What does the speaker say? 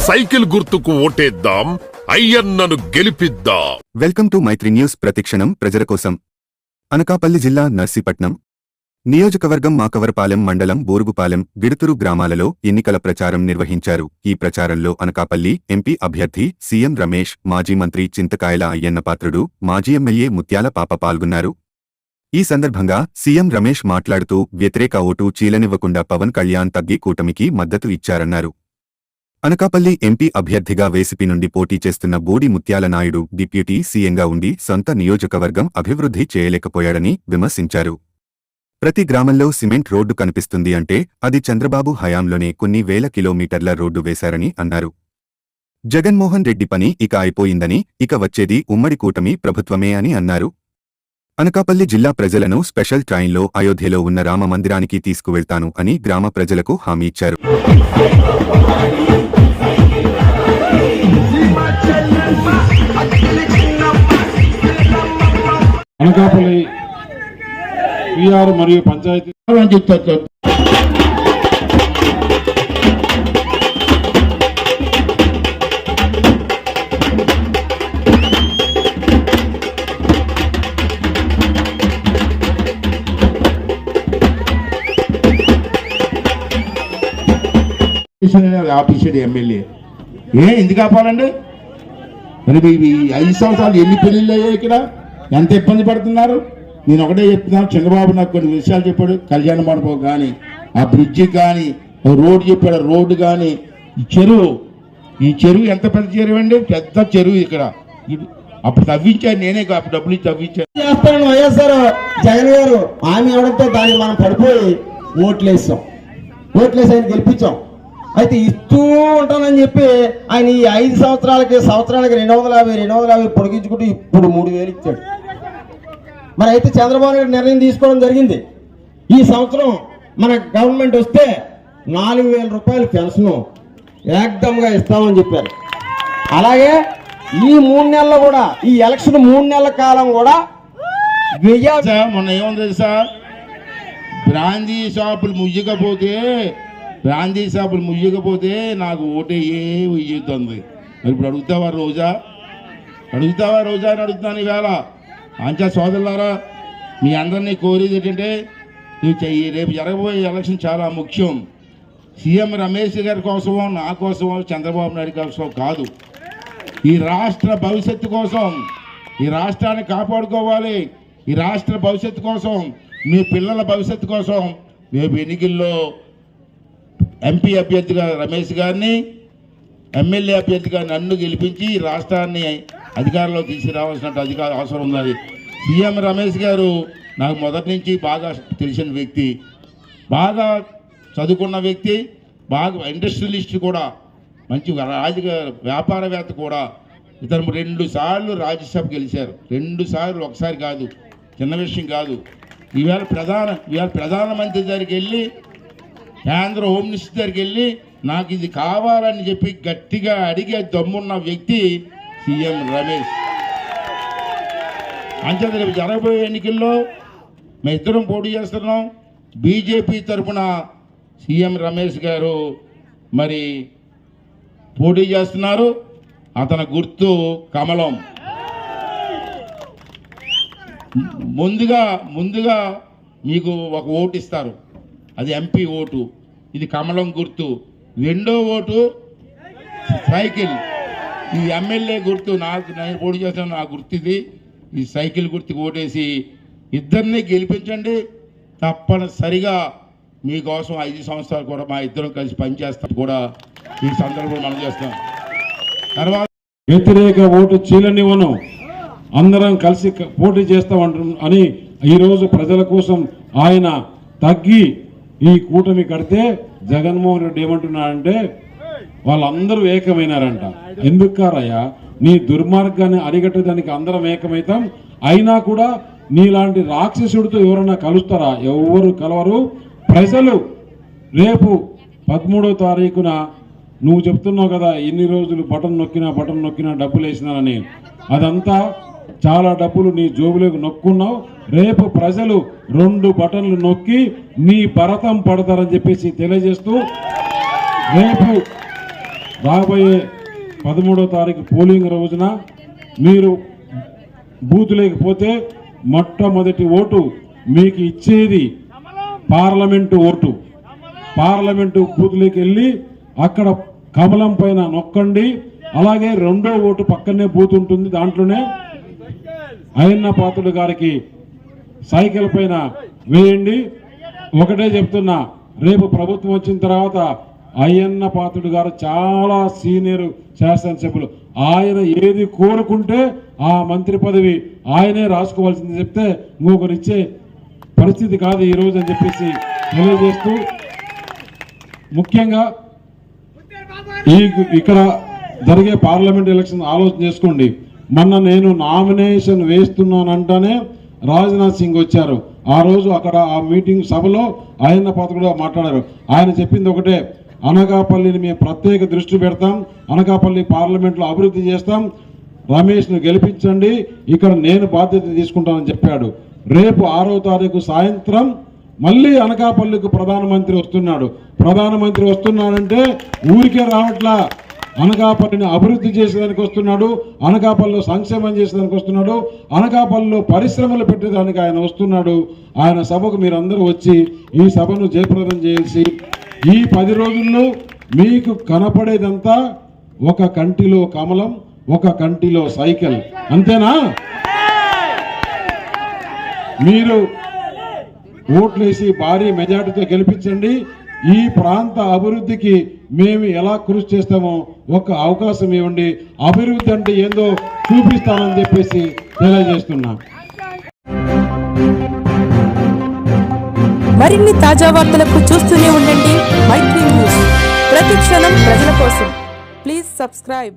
Cycle గుర్తుకు ఓటేద్దాం, అయ్యన్నను గెలిపిద్దాం. Welcome to Maitri news. ప్రతిక్షణం ప్రజల కోసం. అనకాపల్లి జిల్లా నర్సీపట్నం నియోజకవర్గం మాకవరపాలెం మండలం బోరుగుపాలెం గిడుతురు గ్రామాలలో ఎన్నికల ప్రచారం నిర్వహించారు. ఈ ప్రచారంలో అనకాపల్లి ఎంపీ అభ్యర్థి సీఎం రమేష్, మాజీ మంత్రి చింతకాయల అయ్యన్నపాత్రుడు, మాజీ ఎమ్మెల్యే ముత్యాల పాప పాల్గొన్నారు. ఈ సందర్భంగా సీఎం రమేష్ మాట్లాడుతూ వ్యతిరేక ఓటు చీలనివ్వకుండా పవన్ కళ్యాణ్ తగ్గి కూటమికి మద్దతు ఇచ్చారన్నారు. అనకాపల్లి ఎంపీ అభ్యర్థిగా వైసీపీ నుండి పోటీ చేస్తున్న బోడి ముత్యాల నాయుడు డిప్యూటీ సీఎంగా ఉండి సొంత నియోజకవర్గం అభివృద్ధి చేయలేకపోయాడని విమర్శించారు. ప్రతి గ్రామంలో సిమెంట్ రోడ్డు కనిపిస్తుంది అంటే అది చంద్రబాబు హయాంలోనే కొన్ని వేల కిలోమీటర్ల రోడ్డు వేశారని అన్నారు. జగన్మోహన్ రెడ్డి పని ఇక అయిపోయిందని, ఇక వచ్చేది ఉమ్మడి కూటమి ప్రభుత్వమే అని అన్నారు. అనకాపల్లి జిల్లా ప్రజలను స్పెషల్ ట్రైన్లో అయోధ్యలో ఉన్న రామ మందిరానికి తీసుకువెళ్తాను అని గ్రామ ప్రజలకు హామీ ఇచ్చారు. అనకాపల్లి పిఆర్ మరియు పంచాయతీ ఆఫీసర్ ఎమ్మెల్యే ఎందుకు ఆపాలండి? మరి 5 సంవత్సరాలు ఎన్ని పెళ్లిళ్ళు అయ్యాయి ఇక్కడ? ఎంత ఇబ్బంది పడుతున్నారు? నేను ఒకటే చెప్తున్నాను, చంద్రబాబు నాకు కొన్ని విషయాలు చెప్పాడు. కళ్యాణ మండపం కానీ, ఆ బ్రిడ్జి కానీ, రోడ్డు చెప్పాడు, రోడ్డు కానీ, ఈ చెరువు ఎంత పెద్ద చెరువు అండి, పెద్ద చెరువు ఇక్కడ. అప్పుడు తవ్వించాను నేనే, అప్పుడు డబ్బులు ఇచ్చి తవ్వించాను. చేస్తాను వైఎస్ఆర్ జగన్ గారు హామీ అవడంతో దాన్ని మనం పడిపోయి ఓట్లేసి ఆయన గెలిపించాం. అయితే ఇస్తూ ఉంటానని చెప్పి ఆయన ఈ 5 సంవత్సరాలకి 250 పొడిగించుకుంటూ ఇప్పుడు 3000 ఇచ్చాడు. మరి అయితే చంద్రబాబు నాయుడు నిర్ణయం తీసుకోవడం జరిగింది. ఈ సంవత్సరం మన గవర్నమెంట్ వస్తే 4000 రూపాయల పెన్షన్ ఏకదమ్గా ఇస్తామని చెప్పారు. అలాగే ఈ 3 నెలలు కూడా, ఈ ఎలక్షన్ 3 నెలల కాలం కూడా మొన్న ఏముంది తెలుసా, బ్రాందీ షాపులు ముయ్యకపోతే నాకు ఓటే ఇయ్యుతుంది. మరి ఇప్పుడు అడుగుతావా రోజా అని అడుగుతున్నాను ఈవేళ. అంచా సోదరులారా, మీ అందరినీ కోరేది ఏంటంటే, రేపు జరగబోయే ఎలక్షన్ చాలా ముఖ్యం. సీఎం రమేష్ గారి కోసమో, నా కోసమో, చంద్రబాబు నాయుడు కోసం కాదు. ఈ రాష్ట్ర భవిష్యత్తు కోసం, ఈ రాష్ట్రాన్ని కాపాడుకోవాలి. ఈ రాష్ట్ర భవిష్యత్తు కోసం, మీ పిల్లల భవిష్యత్తు కోసం రేపు ఎన్నికల్లో ఎంపీ అభ్యర్థిగా రమేష్ గారిని, ఎమ్మెల్యే అభ్యర్థిగా నన్ను గెలిపించి రాష్ట్రాన్ని అధికారంలో తీసుకురావాల్సిన అవసరం ఉన్నది. సీఎం రమేష్ గారు నాకు మొదటి నుంచి బాగా తెలిసిన వ్యక్తి, బాగా చదువుకున్న వ్యక్తి, బాగా ఇండస్ట్రియలిస్ట్ కూడా, మంచి వ్యాపారవేత్త కూడా. ఇతను 2 సార్లు రాజ్యసభ గెలిచారు. 2 సార్లు, ఒకసారి కాదు, చిన్న విషయం కాదు. ఈవేళ ప్రధానమంత్రి దగ్గరికి వెళ్ళి, కేంద్ర హోమ్ మినిస్టర్ దగ్గరికి వెళ్ళి నాకు ఇది కావాలని చెప్పి గట్టిగా అడిగే దమ్మున్న వ్యక్తి సీఎం రమేష్. అంచేత రేపు జరగబోయే ఎన్నికల్లో మేము ఇద్దరం పోటీ చేస్తున్నాం. బీజేపీ తరఫున సీఎం రమేష్ గారు మరి పోటీ చేస్తున్నారు. అతని గుర్తు కమలం. ముందుగా మీకు ఒక ఓటు ఇస్తారు, అది ఎంపీ ఓటు. ఇది కమలం గుర్తు. 2వ ఓటు సైకిల్. ఇది ఎమ్మెల్యే గుర్తు. నేను పోటీ చేస్తాను, నా గుర్తు ఇది. ఈ సైకిల్ గుర్తుకు ఓటేసి ఇద్దరిని గెలిపించండి. తప్పనిసరిగా మీకోసం 5 సంవత్సరాలు కూడా మా ఇద్దరం కలిసి పనిచేస్తాం కూడా ఈ సందర్భంలో మనం చేస్తాం. తర్వాత వ్యతిరేక ఓటు చీలనివ్వను, అందరం కలిసి పోటీ చేస్తామంటు అని ఈరోజు ప్రజల కోసం ఆయన తగ్గి ఈ కూటమి కడితే జగన్మోహన్ రెడ్డి ఏమంటున్నాడంటే, వాళ్ళందరూ ఏకమైనారంట. ఎందుకు కారయ్యా, నీ దుర్మార్గాన్ని అరిగట్టడానికి అందరం ఏకమైతాం. అయినా కూడా నీలాంటి రాక్షసుడితో ఎవరైనా కలుస్తారా? ఎవరు కలవరు. ప్రజలు రేపు 13వ తారీఖున నువ్వు చెప్తున్నావు కదా, ఎన్ని రోజులు బటన్ నొక్కినా డబ్బులు వేసినానని. అదంతా చాలా డబ్బులు నీ జోబులోకి నొక్కున్నావు. రేపు ప్రజలు 2 బటన్లు నొక్కి నీ భరతం పడతారని చెప్పేసి తెలియజేస్తూ రేపు రాబోయే 13వ తారీఖు పోలింగ్ రోజున మీరు బూత్ లేకపోతే మొట్టమొదటి ఓటు మీకు ఇచ్చేది పార్లమెంటు ఓటు. పార్లమెంటు బూత్లోకి వెళ్ళి అక్కడ కమలం పైన నొక్కండి. అలాగే రెండో ఓటు పక్కనే బూత్ ఉంటుంది, దాంట్లోనే అయ్యన్న పాత్రుడు గారికి సైకిల్ పైన వేయండి. ఒకటే చెప్తున్నా, రేపు ప్రభుత్వం వచ్చిన తర్వాత అయ్యన్న పాత్రుడు గారు చాలా సీనియర్ శాసనసభ్యులు. ఆయన ఏది కోరుకుంటే ఆ మంత్రి పదవి ఆయనే రాసుకోవాల్సింది చెప్తే ఇంకొకరు ఇచ్చే పరిస్థితి కాదు ఈ రోజు అని చెప్పేసి తెలియజేస్తూ, ముఖ్యంగా ఇక్కడ జరిగే పార్లమెంట్ ఎలక్షన్ ఆలోచన చేసుకోండి. మొన్న నేను నామినేషన్ వేస్తున్నానంటేనే రాజ్నాథ్ సింగ్ వచ్చారు. ఆ రోజు అక్కడ ఆ మీటింగ్ సభలో అయ్యన్న పాత్రుడు మాట్లాడారు. ఆయన చెప్పింది ఒకటే, అనకాపల్లిని మేము ప్రత్యేక దృష్టి పెడతాం, అనకాపల్లి పార్లమెంట్లో అభివృద్ధి చేస్తాం, రమేష్ను గెలిపించండి, ఇక్కడ నేను బాధ్యత తీసుకుంటానని చెప్పాడు. రేపు 6వ తారీఖు సాయంత్రం మళ్ళీ అనకాపల్లికి ప్రధానమంత్రి వస్తున్నాడు. ప్రధానమంత్రి వస్తున్నాడంటే ఊరికే రావట్లా, అనకాపల్లిని అభివృద్ధి చేసేదానికి వస్తున్నాడు, అనకాపల్లిలో సంక్షేమం చేసేదానికి వస్తున్నాడు, అనకాపల్లిలో పరిశ్రమలు పెట్టేదానికి ఆయన వస్తున్నాడు. ఆయన సభకు మీరందరూ వచ్చి ఈ సభను జయప్రదం చేసి ఈ 10 రోజుల్లో మీకు కనపడేదంతా ఒక కంటిలో కమలం, ఒక కంటిలో సైకిల్, అంతేనా? మీరు ఓట్లేసి భారీ మెజార్టీతో గెలిపించండి. ఈ ప్రాంత అభివృద్ధికి మేము ఎలా కృషి చేస్తామో ఒక అవకాశం ఇవ్వండి. అభివృద్ధి అంటే ఏందో చూపిస్తామని చెప్పేసి తెలియజేస్తున్నా. మరిన్ని తాజా వార్తలకు చూస్తూనే ఉండండి మైత్రి న్యూస్. ప్రతి క్షణం ప్రజల కోసం. Please subscribe.